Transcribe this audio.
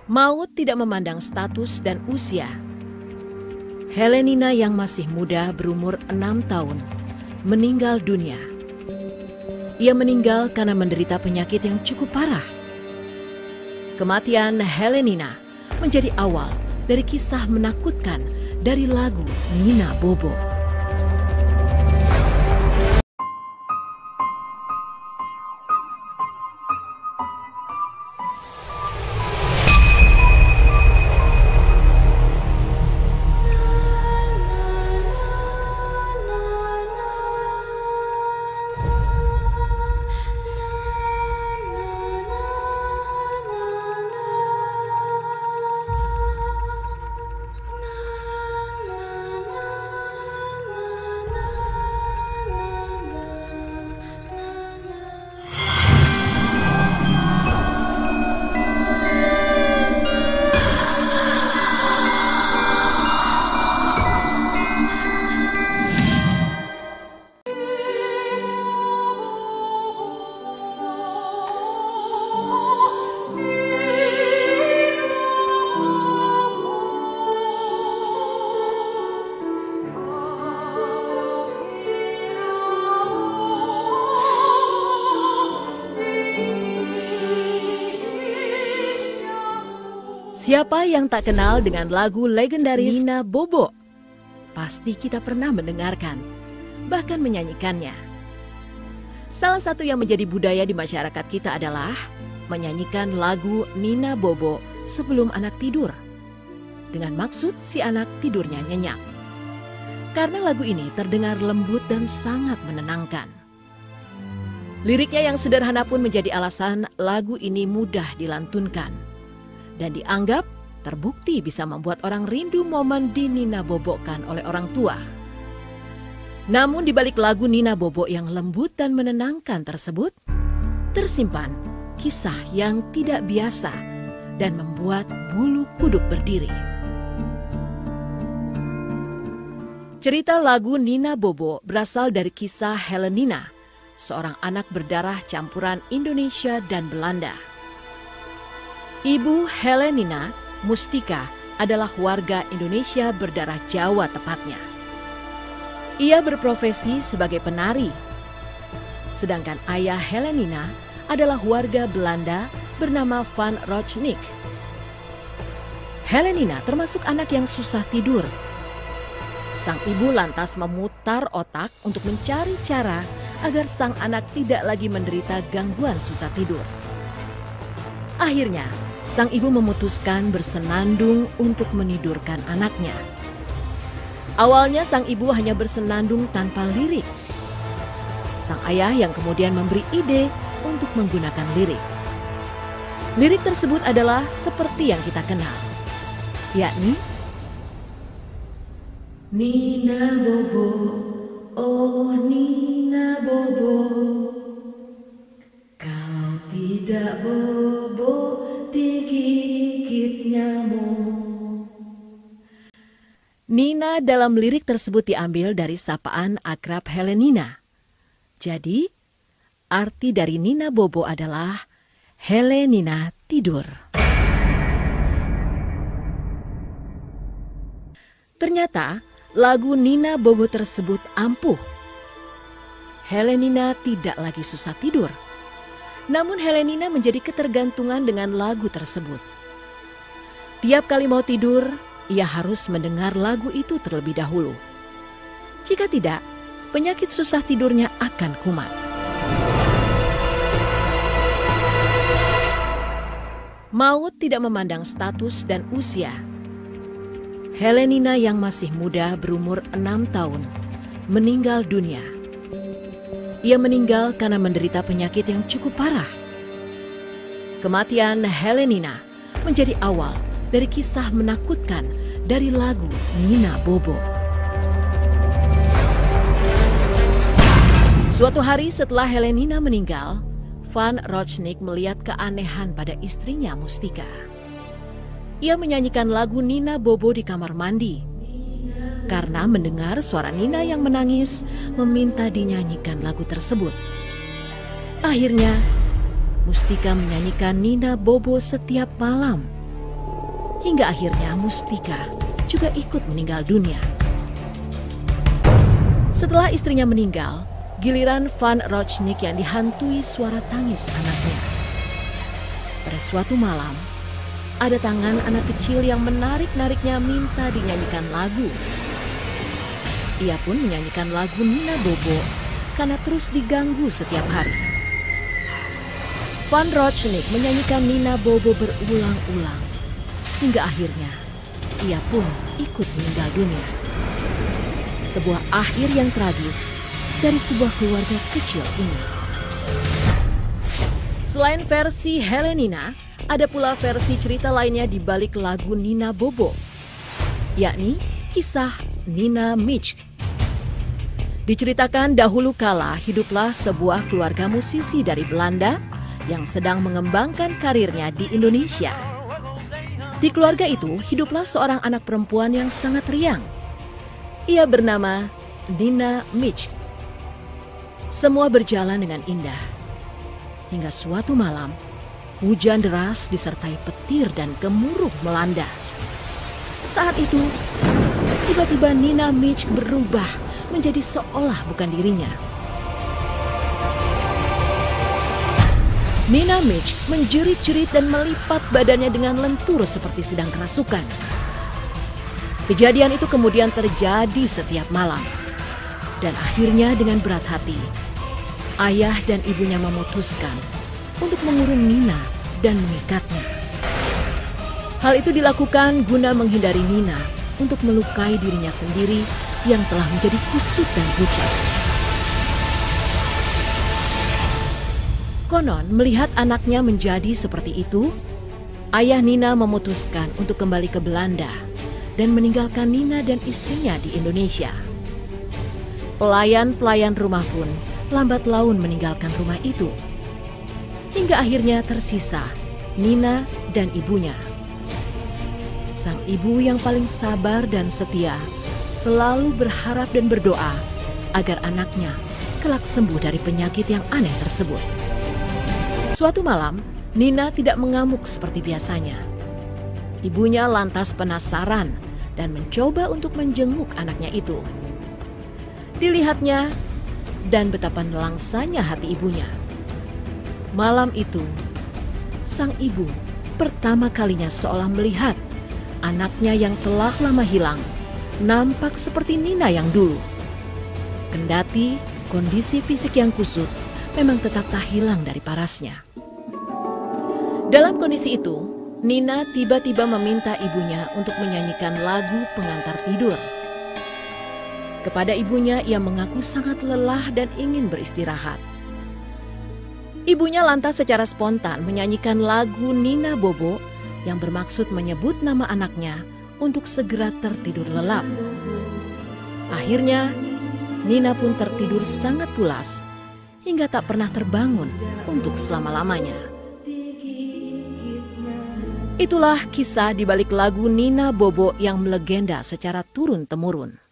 Maut tidak memandang status dan usia. Helenina yang masih muda berumur 6 tahun meninggal dunia. Ia meninggal karena menderita penyakit yang cukup parah. Kematian Helenina menjadi awal dari kisah menakutkan dari lagu Nina Bobo. Siapa yang tak kenal dengan lagu legendaris Nina Bobo? Pasti kita pernah mendengarkan, bahkan menyanyikannya. Salah satu yang menjadi budaya di masyarakat kita adalah menyanyikan lagu Nina Bobo sebelum anak tidur. Dengan maksud si anak tidurnya nyenyak. Karena lagu ini terdengar lembut dan sangat menenangkan. Liriknya yang sederhana pun menjadi alasan lagu ini mudah dilantunkan. Dan dianggap terbukti bisa membuat orang rindu momen dinina bobokan oleh orang tua. Namun di balik lagu Nina Bobo yang lembut dan menenangkan tersebut, tersimpan kisah yang tidak biasa dan membuat bulu kuduk berdiri. Cerita lagu Nina Bobo berasal dari kisah Helenina, seorang anak berdarah campuran Indonesia dan Belanda. Ibu Helenina, Mustika, adalah warga Indonesia berdarah Jawa tepatnya. Ia berprofesi sebagai penari. Sedangkan ayah Helenina adalah warga Belanda bernama Van Rochnik. Helenina termasuk anak yang susah tidur. Sang ibu lantas memutar otak untuk mencari cara agar sang anak tidak lagi menderita gangguan susah tidur. Akhirnya, sang ibu memutuskan bersenandung untuk menidurkan anaknya. Awalnya sang ibu hanya bersenandung tanpa lirik. Sang ayah yang kemudian memberi ide untuk menggunakan lirik. Lirik tersebut adalah seperti yang kita kenal, yakni Nina Bobo, oh Nina Bobo, kau tidak bobo digigit nyamuk. Nina dalam lirik tersebut diambil dari sapaan akrab Helenina. Jadi, arti dari Nina Bobo adalah Helenina tidur. Ternyata, lagu Nina Bobo tersebut ampuh. Helenina tidak lagi susah tidur. Namun Helenina menjadi ketergantungan dengan lagu tersebut. Tiap kali mau tidur, ia harus mendengar lagu itu terlebih dahulu. Jika tidak, penyakit susah tidurnya akan kumat. Maut tidak memandang status dan usia. Helenina yang masih muda berumur 6 tahun meninggal dunia. Ia meninggal karena menderita penyakit yang cukup parah. Kematian Helenina menjadi awal dari kisah menakutkan dari lagu Nina Bobo. Suatu hari setelah Helenina meninggal, Van Rochnik melihat keanehan pada istrinya Mustika. Ia menyanyikan lagu Nina Bobo di kamar mandi. Karena mendengar suara Nina yang menangis meminta dinyanyikan lagu tersebut. Akhirnya, Mustika menyanyikan Nina Bobo setiap malam hingga akhirnya Mustika juga ikut meninggal dunia. Setelah istrinya meninggal, giliran Van Rochnik yang dihantui suara tangis anaknya. Pada suatu malam, ada tangan anak kecil yang menarik-nariknya minta dinyanyikan lagu. Ia pun menyanyikan lagu Nina Bobo karena terus diganggu setiap hari. Van Rochnik menyanyikan Nina Bobo berulang-ulang, hingga akhirnya ia pun ikut meninggal dunia. Sebuah akhir yang tragis dari sebuah keluarga kecil ini. Selain versi Helenina, ada pula versi cerita lainnya di balik lagu Nina Bobo, yakni kisah Nina Mischke. Diceritakan dahulu kala hiduplah sebuah keluarga musisi dari Belanda yang sedang mengembangkan karirnya di Indonesia. Di keluarga itu hiduplah seorang anak perempuan yang sangat riang. Ia bernama Nina Mischke. Semua berjalan dengan indah. Hingga suatu malam, hujan deras disertai petir dan gemuruh melanda. Saat itu, tiba-tiba Nina Mischke berubah menjadi seolah bukan dirinya. Nina Mischke menjerit-jerit dan melipat badannya dengan lentur seperti sedang kerasukan. Kejadian itu kemudian terjadi setiap malam. Dan akhirnya dengan berat hati, ayah dan ibunya memutuskan untuk mengurung Nina dan mengikatnya. Hal itu dilakukan guna menghindari Nina untuk melukai dirinya sendiri yang telah menjadi kusut dan pucat. Konon melihat anaknya menjadi seperti itu, ayah Nina memutuskan untuk kembali ke Belanda dan meninggalkan Nina dan istrinya di Indonesia. Pelayan-pelayan rumah pun lambat laun meninggalkan rumah itu. Hingga akhirnya tersisa Nina dan ibunya. Sang ibu yang paling sabar dan setia selalu berharap dan berdoa agar anaknya kelak sembuh dari penyakit yang aneh tersebut. Suatu malam, Nina tidak mengamuk seperti biasanya. Ibunya lantas penasaran dan mencoba untuk menjenguk anaknya itu. Dilihatnya dan betapa nelangsanya hati ibunya. Malam itu, sang ibu pertama kalinya seolah melihat anaknya yang telah lama hilang nampak seperti Nina yang dulu. Kendati kondisi fisik yang kusut memang tetap tak hilang dari parasnya. Dalam kondisi itu, Nina tiba-tiba meminta ibunya untuk menyanyikan lagu pengantar tidur. Kepada ibunya, ia mengaku sangat lelah dan ingin beristirahat. Ibunya lantas secara spontan menyanyikan lagu Nina Bobo yang bermaksud menyebut nama anaknya untuk segera tertidur lelap. Akhirnya, Nina pun tertidur sangat pulas hingga tak pernah terbangun untuk selama-lamanya. Itulah kisah di balik lagu Nina Bobo yang melegenda secara turun-temurun.